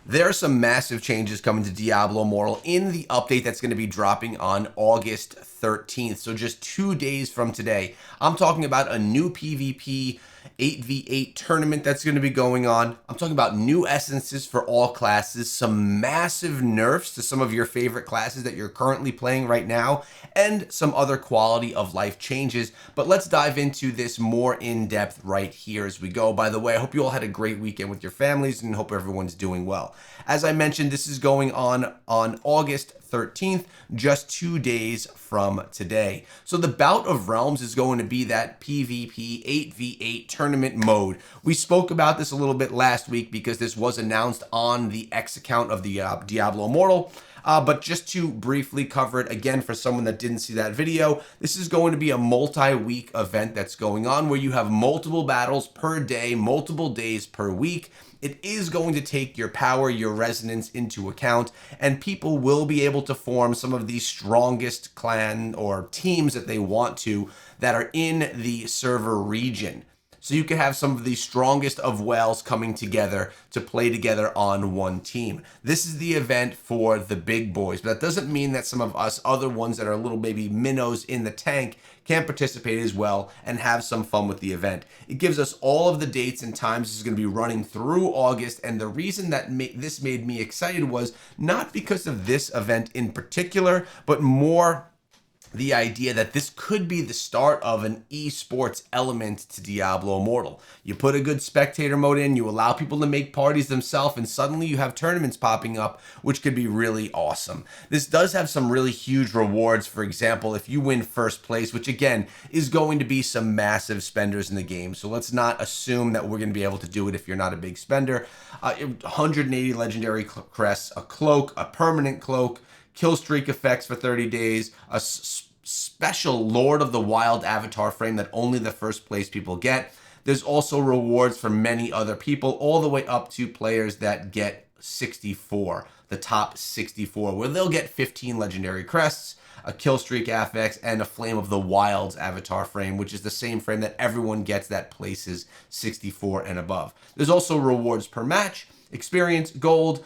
There are some massive changes coming to Diablo Immortal in the update that's going to be dropping on August 13th. So just 2 days from today. I'm talking about a new PvP 8v8 tournament that's going to be going on. I'm talking about new essences for all classes, some massive nerfs to some of your favorite classes that you're currently playing right now, and some other quality of life changes. But let's dive into this more in depth right here as we go. By the way, I hope you all had a great weekend with your families and hope everyone's doing well. As I mentioned, this is going on August 13th, just 2 days from today. So the Bout of Realms is going to be that PvP 8v8 tournament mode. We spoke about this a little bit last week because this was announced on the X account of the Diablo Immortal. But just to briefly cover it again for someone that didn't see that video, this is going to be a multi-week event that's going on where you have multiple battles per day, multiple days per week. It is going to take your power, your resonance into account, and people will be able to form some of the strongest clan or teams that they want to that are in the server region. So you can have some of the strongest of whales coming together to play together on one team. This is the event for the big boys, but that doesn't mean that some of us other ones that are little baby minnows in the tank can't participate as well and have some fun with the event. It gives us all of the dates and times. This is going to be running through August, and the reason that this made me excited was not because of this event in particular, but more the idea that this could be the start of an esports element to Diablo Immortal. You put a good spectator mode in, you allow people to make parties themselves, and suddenly you have tournaments popping up, which could be really awesome. This does have some really huge rewards. For example, if you win first place, which again is going to be some massive spenders in the game, so let's not assume that we're going to be able to do it if you're not a big spender. 180 legendary crests, a cloak, a permanent cloak, kill streak effects for 30 days, a special Lord of the Wild avatar frame that only the first place people get. There's also rewards for many other people, all the way up to players that get 64, the top 64, where they'll get 15 legendary crests, a kill streak affix, and a Flame of the Wilds avatar frame, which is the same frame that everyone gets that places 64 and above. There's also rewards per match, experience, gold,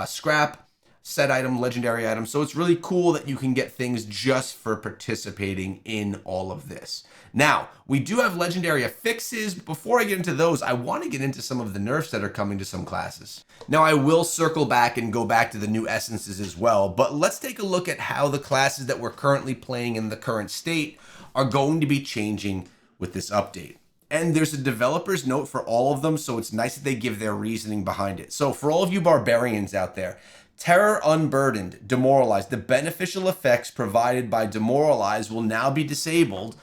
scrap, set item, legendary item. So it's really cool that you can get things just for participating in all of this. Now, we do have legendary affixes. Before I get into those, I want to get into some of the nerfs that are coming to some classes. Now, I will circle back and go back to the new essences as well, but let's take a look at how the classes that we're currently playing in the current state are going to be changing with this update. And there's a developer's note for all of them, so it's nice that they give their reasoning behind it. So for all of you barbarians out there, Terror Unburdened, Demoralize. The beneficial effects provided by Demoralize will now be disabled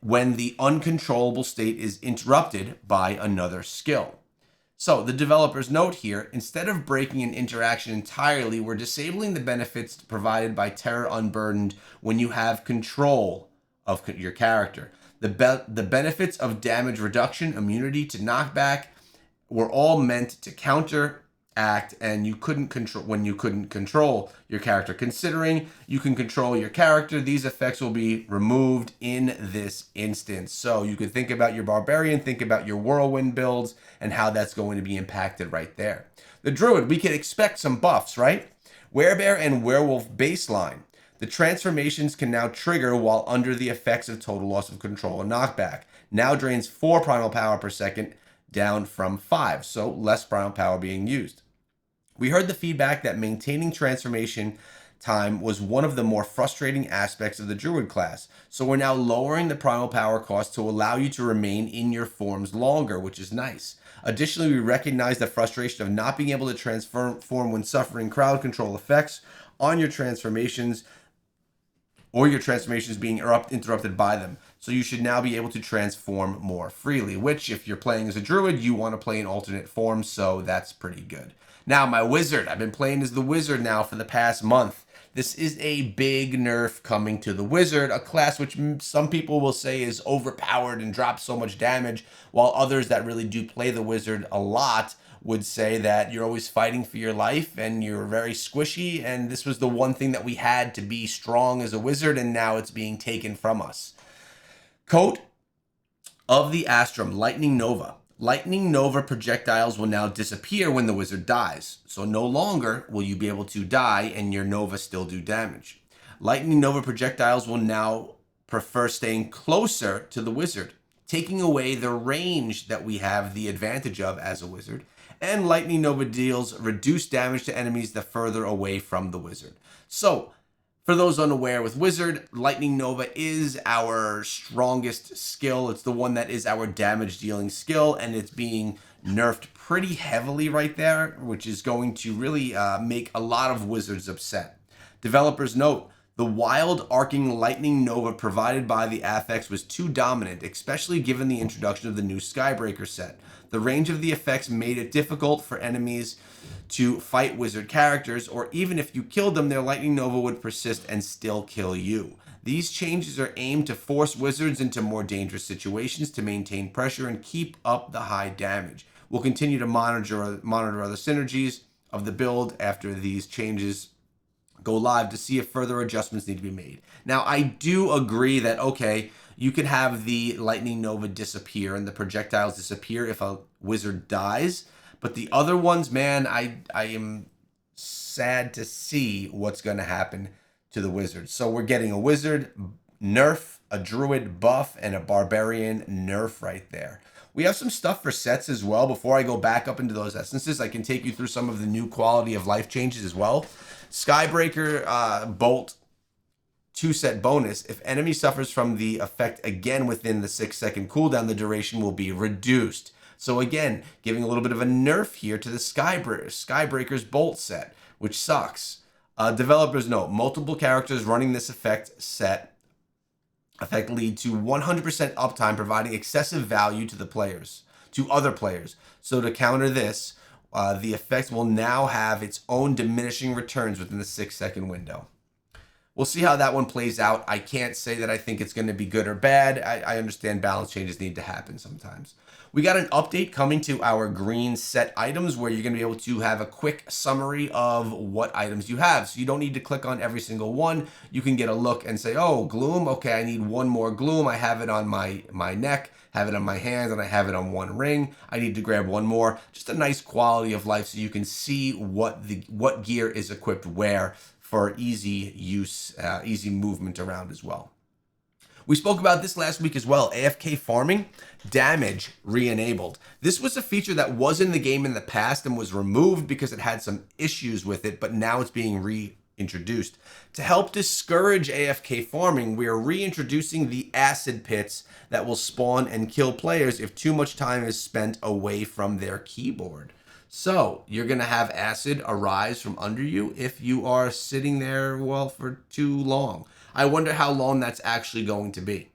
when the uncontrollable state is interrupted by another skill. So the developer's note here, instead of breaking an interaction entirely, we're disabling the benefits provided by Terror Unburdened when you have control of your character. The benefits of damage reduction, immunity to knockback were all meant to counteract and you couldn't control when you couldn't control your character. Considering you can control your character, these effects will be removed in this instance. So you could think about your barbarian, think about your whirlwind builds, and how that's going to be impacted right there. The druid, we can expect some buffs, right? Werebear and werewolf baseline. The transformations can now trigger while under the effects of total loss of control and knockback. Now drains 4 primal power per second, down from 5, so less primal power being used. We heard the feedback that maintaining transformation time was one of the more frustrating aspects of the Druid class, so we're now lowering the primal power cost to allow you to remain in your forms longer, which is nice. Additionally, we recognize the frustration of not being able to transform when suffering crowd control effects on your transformations, or your transformations being interrupted by them. So you should now be able to transform more freely, which if you're playing as a druid, you want to play in alternate forms, so that's pretty good. Now, my wizard. I've been playing as the wizard now for the past month. This is a big nerf coming to the wizard, a class which some people will say is overpowered and drops so much damage, while others that really do play the wizard a lot would say that you're always fighting for your life and you're very squishy, and this was the one thing that we had to be strong as a wizard, and now it's being taken from us. Coat of the Astrum, Lightning Nova. Lightning Nova projectiles will now disappear when the wizard dies, so no longer will you be able to die and your Nova still do damage. Lightning Nova projectiles will now prefer staying closer to the wizard, taking away the range that we have the advantage of as a wizard, and Lightning Nova deals reduced damage to enemies the further away from the wizard. So, for those unaware, with Wizard, Lightning Nova is our strongest skill. It's the one that is our damage dealing skill, and it's being nerfed pretty heavily right there, which is going to really make a lot of wizards upset. Developers note, the wild arcing Lightning Nova provided by the AFK was too dominant, especially given the introduction of the new Skybreaker set. The range of the effects made it difficult for enemies to fight wizard characters, or even if you killed them, their Lightning Nova would persist and still kill you. These changes are aimed to force wizards into more dangerous situations to maintain pressure and keep up the high damage. We'll continue to monitor other synergies of the build after these changes go live to see if further adjustments need to be made. Now, I do agree that, okay, you could have the Lightning Nova disappear and the projectiles disappear if a wizard dies, but the other ones, man, I am sad to see what's going to happen to the wizard. So we're getting a wizard nerf, a druid buff, and a barbarian nerf right there. We have some stuff for sets as well. Before I go back up into those essences, I can take you through some of the new quality of life changes as well. Skybreaker Bolt 2-set bonus. If enemy suffers from the effect again within the 6-second cooldown, the duration will be reduced. So again, giving a little bit of a nerf here to the Skybreaker's Bolt set, which sucks. Developers note, multiple characters running this effect lead to 100% uptime, providing excessive value to other players. So to counter this, the effect will now have its own diminishing returns within the 6-second window. We'll see how that one plays out. I can't say that I think it's going to be good or bad. I understand balance changes need to happen sometimes. We got an update coming to our green set items where you're going to be able to have a quick summary of what items you have. So you don't need to click on every single one. You can get a look and say, oh, gloom. Okay, I need one more gloom. I have it on my neck, have it on my hands, and I have it on one ring. I need to grab one more. Just a nice quality of life so you can see what gear is equipped where for easy use, easy movement around as well. We spoke about this last week as well. AFK farming, damage re-enabled. This was a feature that was in the game in the past and was removed because it had some issues with it, but now it's being reintroduced. To help discourage AFK farming, we are reintroducing the acid pits that will spawn and kill players if too much time is spent away from their keyboard. So you're going to have acid arise from under you if you are sitting there, well, for too long. I wonder how long that's actually going to be.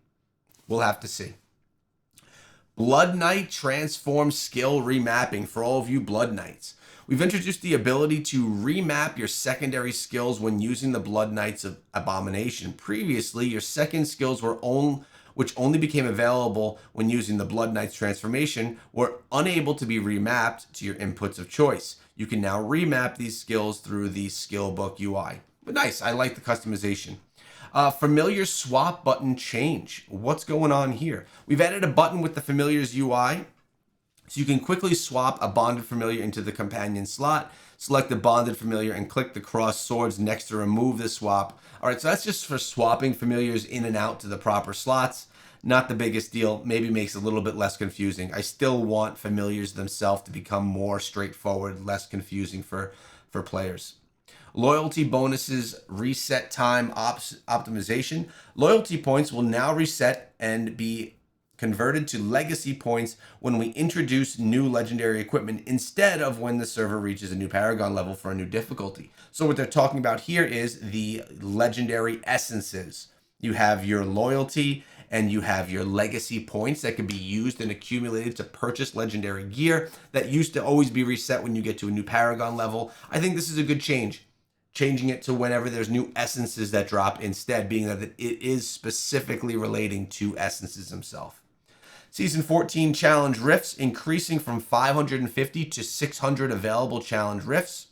We'll have to see. Blood Knight transform skill remapping for all of you Blood Knights. We've introduced the ability to remap your secondary skills when using the Blood Knights of Abomination. Previously, your second skills which only became available when using the Blood Knight's transformation, were unable to be remapped to your inputs of choice. You can now remap these skills through the skill book UI. But nice, I like the customization. Familiar swap button change. What's going on here? We've added a button with the familiar's UI, so you can quickly swap a bonded familiar into the companion slot. Select the bonded familiar and click the cross swords next to remove the swap. All right, so that's just for swapping familiars in and out to the proper slots. Not the biggest deal, maybe makes it a little bit less confusing. I still want familiars themselves to become more straightforward, less confusing for players. Loyalty bonuses reset time optimization. Loyalty points will now reset and be converted to legacy points when we introduce new legendary equipment instead of when the server reaches a new Paragon level for a new difficulty. So what they're talking about here is the legendary essences. You have your loyalty and you have your legacy points that can be used and accumulated to purchase legendary gear that used to always be reset when you get to a new Paragon level. I think this is a good change. Changing it to whenever there's new essences that drop instead, being that it is specifically relating to essences themselves. Season 14 challenge rifts increasing from 550 to 600 available challenge rifts.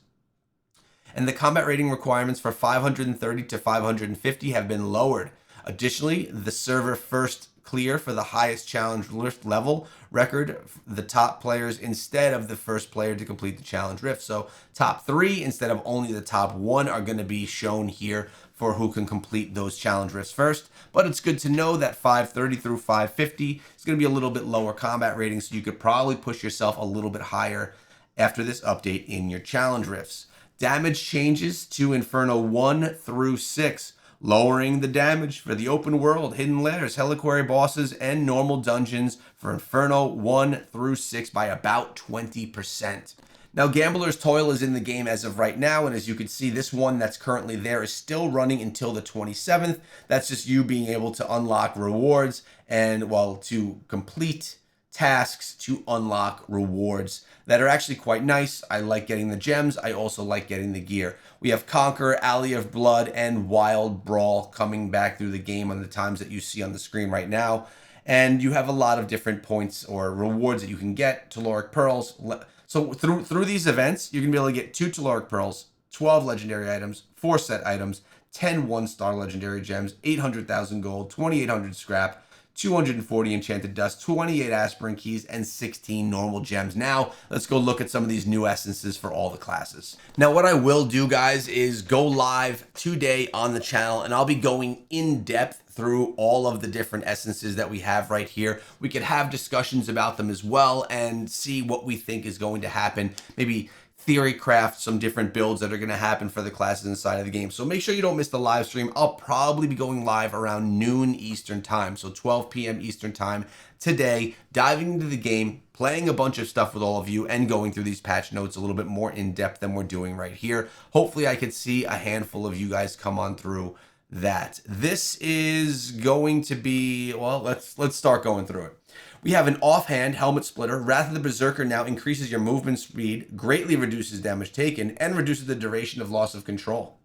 And the combat rating requirements for 530 to 550 have been lowered. Additionally, the server first clear for the highest challenge rift level record, the top players instead of the first player to complete the challenge rift. So top 3 instead of only the top 1 are going to be shown here for who can complete those challenge rifts first. But it's good to know that 530 through 550 is going to be a little bit lower combat rating, so you could probably push yourself a little bit higher after this update in your challenge rifts. Damage changes to Inferno 1 through 6, lowering the damage for the open world, hidden lairs, Heliquary bosses, and normal dungeons for Inferno 1 through 6 by about 20%. Now, Gambler's Toil is in the game as of right now, and as you can see, this one that's currently there is still running until the 27th. That's just you being able to unlock rewards and, well, to complete tasks to unlock rewards that are actually quite nice. I like getting the gems. I also like getting the gear. We have Conquer, Alley of Blood, and Wild Brawl coming back through the game on the times that you see on the screen right now. And you have a lot of different points or rewards that you can get. Telluric Pearls. So through these events, you're going to be able to get 2 Telluric Pearls, 12 legendary items, 4 set items, 10 1-star legendary gems, 800,000 gold, 2,800 scrap, 240 enchanted dust, 28 aspirin keys, and 16 normal gems. Now, let's go look at some of these new essences for all the classes. Now, what I will do, guys, is go live today on the channel, and I'll be going in depth through all of the different essences that we have right here. We could have discussions about them as well and see what we think is going to happen. Maybe theory craft some different builds that are going to happen for the classes inside of the game. So make sure you don't miss the live stream. I'll probably be going live around noon Eastern time, so 12 p.m. Eastern time today, diving into the game, playing a bunch of stuff with all of you, and going through these patch notes a little bit more in depth than we're doing right here. Hopefully I could see a handful of you guys come on through that. This is going to be, well, let's start going through it. We have an offhand helmet splitter. Wrath of the Berserker now increases your movement speed, greatly reduces damage taken, and reduces the duration of loss of control.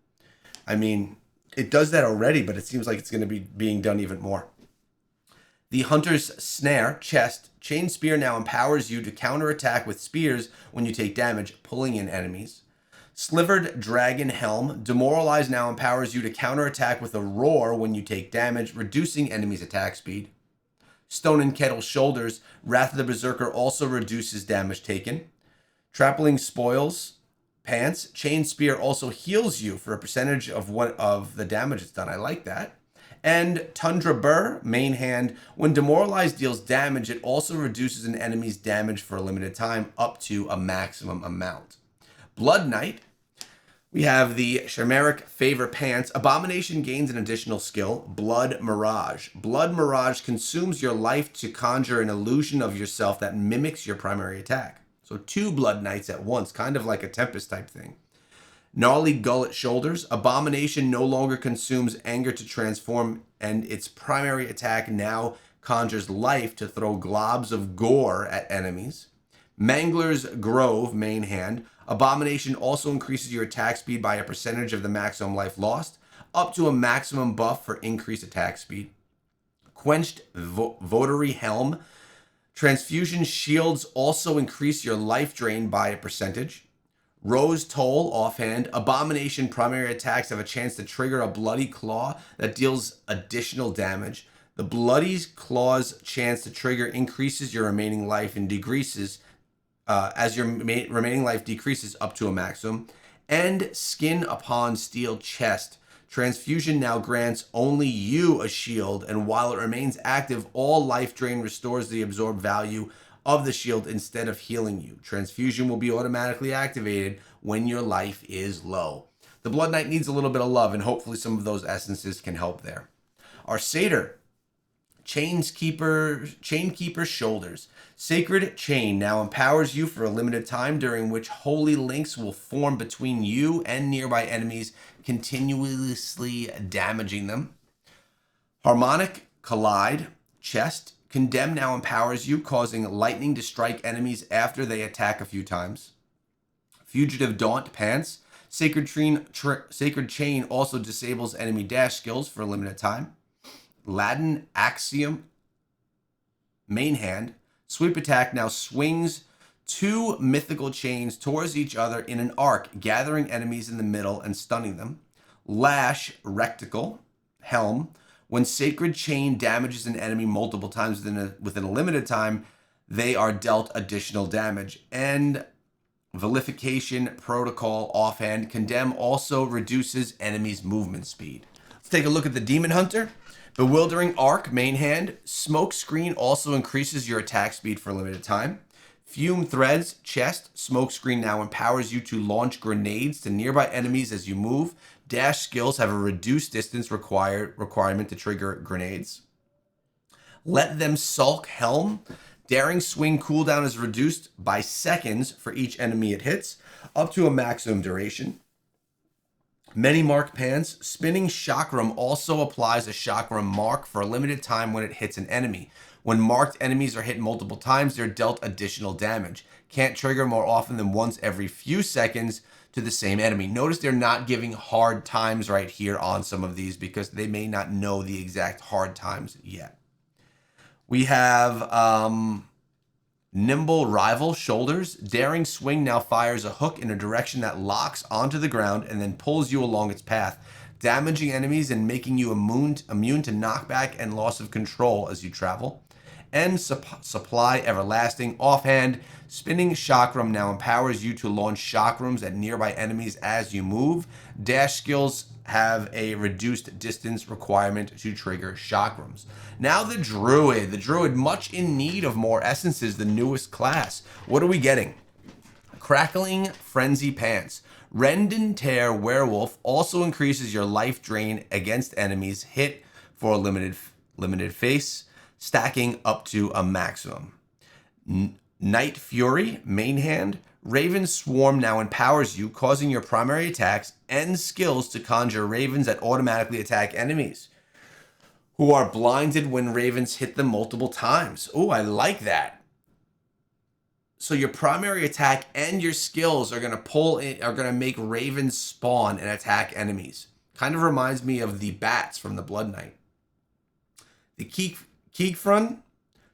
I mean, it does that already, but it seems like it's going to be being done even more. The Hunter's Snare chest. Chain Spear now empowers you to counterattack with spears when you take damage, pulling in enemies. Slivered Dragon Helm. Demoralize now empowers you to counterattack with a roar when you take damage, reducing enemies' attack speed. Stone and Kettle Shoulders. Wrath of the Berserker also reduces damage taken. Trampling Spoils Pants. Chain Spear also heals you for a percentage of the damage it's done. I like that. And Tundra Burr, main hand. When Demoralized deals damage, it also reduces an enemy's damage for a limited time up to a maximum amount. Blood Knight. We have the Shamaric Favor Pants. Abomination gains an additional skill, Blood Mirage. Blood Mirage consumes your life to conjure an illusion of yourself that mimics your primary attack. So 2 Blood Knights at once, kind of like a Tempest type thing. Gnarly Gullet Shoulders. Abomination no longer consumes anger to transform, and its primary attack now conjures life to throw globs of gore at enemies. Mangler's Grove, main hand. Abomination also increases your attack speed by a percentage of the maximum life lost, up to a maximum buff for increased attack speed. Quenched Votary Helm. Transfusion shields also increase your life drain by a percentage. Rose Toll, offhand. Abomination primary attacks have a chance to trigger a Bloody Claw that deals additional damage. The Bloody Claw's chance to trigger increases your remaining life and decreases as your remaining life decreases up to a maximum. And Skin Upon Steel Chest. Transfusion now grants only you a shield, and while it remains active, all life drain restores the absorbed value of the shield instead of healing you. Transfusion will be automatically activated when your life is low. The Blood Knight needs a little bit of love, and hopefully some of those essences can help there. Our Satyr. Chainkeeper Shoulders. Sacred Chain now empowers you for a limited time, during which holy links will form between you and nearby enemies, continuously damaging them. Harmonic Collide Chest. Condemn now empowers you, causing lightning to strike enemies after they attack a few times. Fugitive Daunt Pants. Sacred Chain also disables enemy dash skills for a limited time. Latin Axiom, main hand. Sweep attack now swings 2 mythical chains towards each other in an arc, gathering enemies in the middle and stunning them. Lash Rectical Helm. When Sacred Chain damages an enemy multiple times within a limited time, they are dealt additional damage. And Vilification Protocol offhand. Condemn also reduces enemies' movement speed. Let's take a look at the Demon Hunter. Bewildering Arc, main hand. Smoke Screen also increases your attack speed for a limited time. Fume Threads, chest. Smoke Screen now empowers you to launch grenades to nearby enemies as you move. Dash skills have a reduced distance requirement to trigger grenades. Let Them Sulk Helm. Daring Swing cooldown is reduced by seconds for each enemy it hits, up to a maximum duration. Many Mark Pants. Spinning Chakram also applies a Chakram mark for a limited time when it hits an enemy. When marked enemies are hit multiple times, they're dealt additional damage. Can't trigger more often than once every few seconds to the same enemy. Notice they're not giving hard times right here on some of these because they may not know the exact hard times yet. We have Nimble Rival Shoulders. Daring Swing now fires a hook in a direction that locks onto the ground and then pulls you along its path, damaging enemies and making you immune to knockback and loss of control as you travel. And Supply Everlasting offhand. Spinning Chakram now empowers you to launch chakrams at nearby enemies as you move. Dash skills have a reduced distance requirement to trigger chakrams. Now the Druid. The Druid, much in need of more essences, the newest class. What are we getting? Crackling Frenzy Pants. Rend and Tear Werewolf also increases your life drain against enemies hit for a limited phase, stacking up to a maximum. Night Fury, main hand. Raven Swarm now empowers you, causing your primary attacks and skills to conjure ravens that automatically attack enemies who are blinded when ravens hit them multiple times. Oh, I like that. So your primary attack and your skills are going to make ravens spawn and attack enemies. Kind of reminds me of the bats from the Blood Knight. The Keekfrun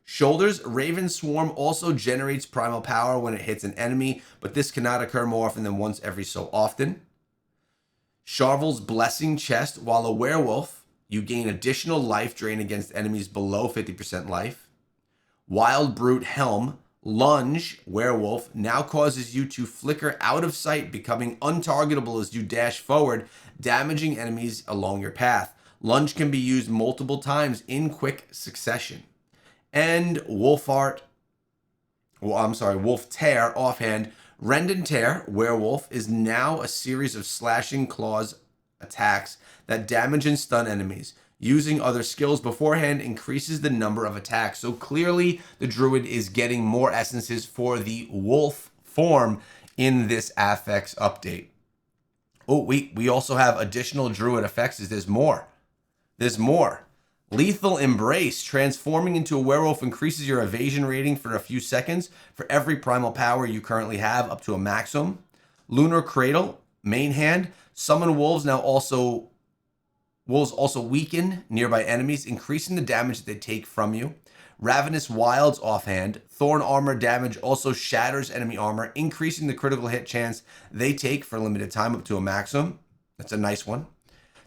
Shoulders. Raven Swarm also generates primal power when it hits an enemy, but this cannot occur more often than once every so often. Sharvel's Blessing Chest. While a werewolf, you gain additional life drain against enemies below 50% life. Wild Brute Helm. Lunge Werewolf now causes you to flicker out of sight, becoming untargetable as you dash forward, damaging enemies along your path. Lunge can be used multiple times in quick succession. And Wolf Tear offhand. Rend and Tear Werewolf is now a series of slashing claws attacks that damage and stun enemies. Using other skills beforehand increases the number of attacks. So clearly the Druid is getting more essences for the wolf form in this affix update. Oh, we also have additional Druid effects. There's more. Lethal Embrace. Transforming into a werewolf increases your evasion rating for a few seconds for every primal power you currently have, up to a maximum. Lunar Cradle, main hand. Summon wolves also weaken nearby enemies, increasing the damage that they take from you. Ravenous Wilds offhand. Thorn Armor damage also shatters enemy armor, increasing the critical hit chance they take for a limited time up to a maximum. That's a nice one.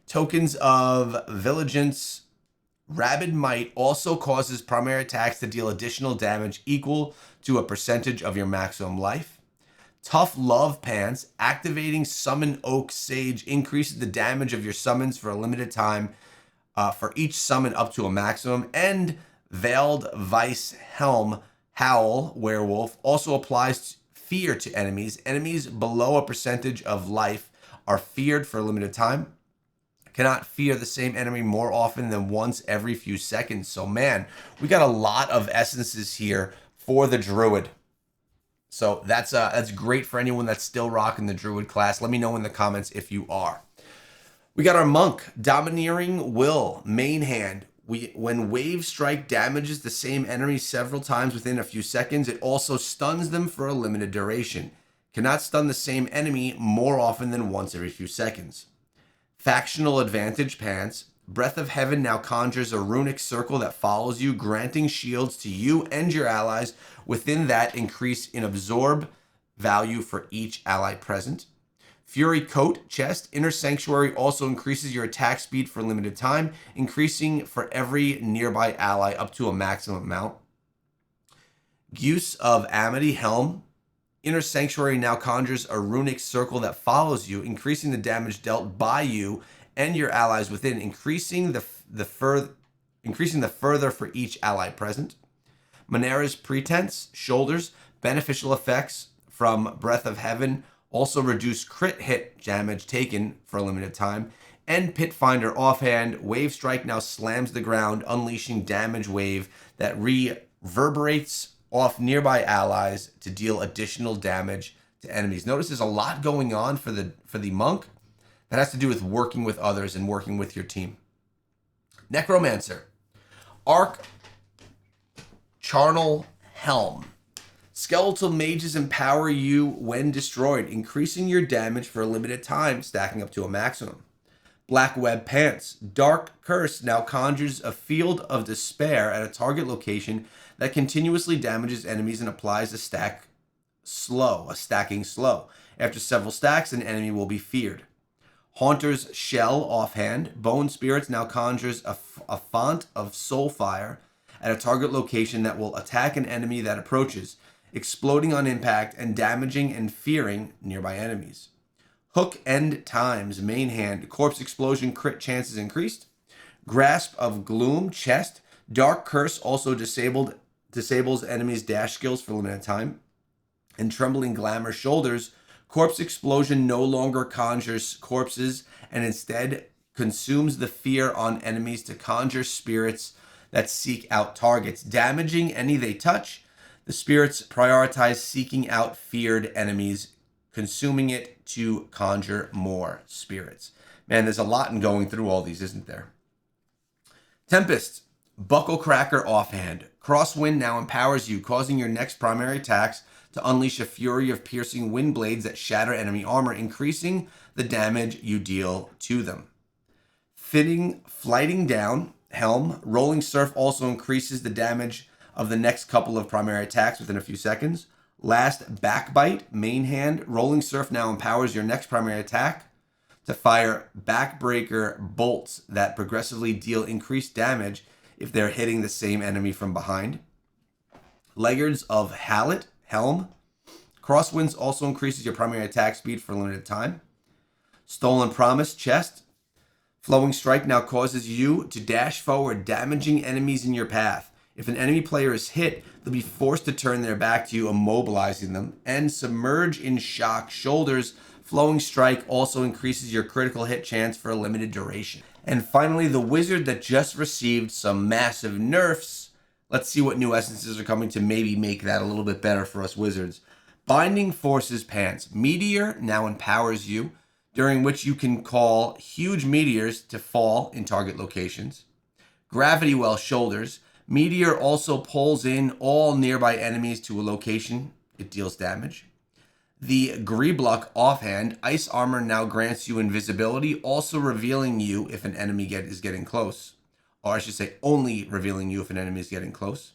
Tokens of Vigilance. Rabid Might also causes primary attacks to deal additional damage equal to a percentage of your maximum life. Tough Love Pants. Activating Summon Oak Sage increases the damage of your summons for a limited time for each summon up to a maximum. And Veiled Vice Helm Howl Werewolf also applies fear to enemies. Enemies below a percentage of life are feared for a limited time. Cannot fear the same enemy more often than once every few seconds. So man, we got a lot of essences here for the Druid. So that's great for anyone that's still rocking the Druid class. Let me know in the comments if you are. We got our Monk. Domineering Will, main hand. When Wave Strike damages the same enemy several times within a few seconds, it also stuns them for a limited duration. Cannot stun the same enemy more often than once every few seconds. Factional Advantage Pants. Breath of Heaven now conjures a runic circle that follows you, granting shields to you and your allies. Within that, increase in absorb value for each ally present. Fury Coat chest. Inner Sanctuary also increases your attack speed for a limited time, increasing for every nearby ally up to a maximum amount. Use of Amity helm. Inner Sanctuary now conjures a runic circle that follows you, increasing the damage dealt by you and your allies within, increasing the further for each ally present. Manera's Pretense shoulders. Beneficial effects from Breath of Heaven also reduce crit hit damage taken for a limited time. And Pit Finder offhand. Wave Strike now slams the ground, unleashing damage wave that reverberates off nearby allies to deal additional damage to enemies. Notice there's a lot going on for the monk that has to do with working with others and working with your team. Necromancer. Arc Charnel Helm. Skeletal mages empower you when destroyed, increasing your damage for a limited time, stacking up to a maximum. Black Web Pants. Dark Curse now conjures a field of despair at a target location that continuously damages enemies and applies a stacking slow. After several stacks, an enemy will be feared. Haunter's Shell offhand. Bone Spirits now conjures a font of soulfire at a target location that will attack an enemy that approaches, exploding on impact and damaging and fearing nearby enemies. Hook End Times main hand. Corpse Explosion crit chances increased. Grasp of Gloom chest. Dark Curse also disables enemies' dash skills for a limited time. And Trembling Glamour shoulders. Corpse Explosion no longer conjures corpses and instead consumes the fear on enemies to conjure spirits that seek out targets, damaging any they touch. The spirits prioritize seeking out feared enemies, consuming it to conjure more spirits. Man, there's a lot in going through all these, isn't there? Tempest. Buckle Cracker offhand. Crosswind now empowers you, causing your next primary attacks to unleash a fury of piercing wind blades that shatter enemy armor, increasing the damage you deal to them. Flighting Down Helm. Rolling Surf also increases the damage of the next couple of primary attacks within a few seconds. Last Backbite main hand. Rolling Surf now empowers your next primary attack to fire backbreaker bolts that progressively deal increased damage if they're hitting the same enemy from behind. Laggards of Hallet Helm. Crosswinds also increases your primary attack speed for a limited time. Stolen Promise chest. Flowing Strike now causes you to dash forward, damaging enemies in your path. If an enemy player is hit, they'll be forced to turn their back to you, immobilizing them. And Submerge in Shock shoulders. Flowing Strike also increases your critical hit chance for a limited duration. And finally, the wizard that just received some massive nerfs. Let's see what new essences are coming to maybe make that a little bit better for us wizards. Binding Forces Pants. Meteor now empowers you, during which you can call huge meteors to fall in target locations. Gravity Well shoulders. Meteor also pulls in all nearby enemies to a location. It deals damage. The Greebluck offhand. Ice Armor now grants you invisibility, also revealing you if an enemy is getting close. Or I should say only revealing you if an enemy is getting close.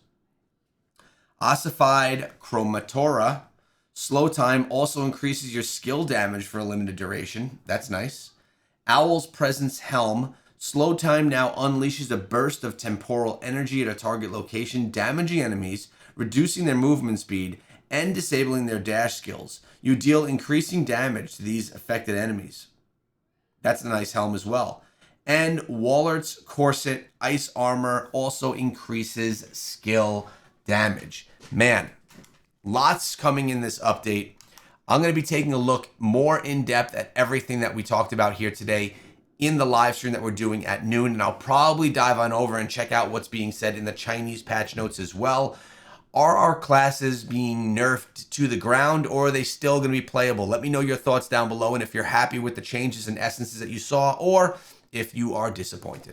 Ossified Chromatora. Slow Time also increases your skill damage for a limited duration. That's nice. Owl's Presence Helm. Slow Time now unleashes a burst of temporal energy at a target location, damaging enemies, reducing their movement speed, and disabling their dash skills. You deal increasing damage to these affected enemies. That's a nice helm as well. And Wallert's Corset Ice Armor also increases skill damage. Man, lots coming in this update. I'm going to be taking a look more in depth at everything that we talked about here today in the live stream that we're doing at noon. And I'll probably dive on over and check out what's being said in the Chinese patch notes as well. Are our classes being nerfed to the ground, or are they still going to be playable? Let me know your thoughts down below, and if you're happy with the changes and essences that you saw, or if you are disappointed.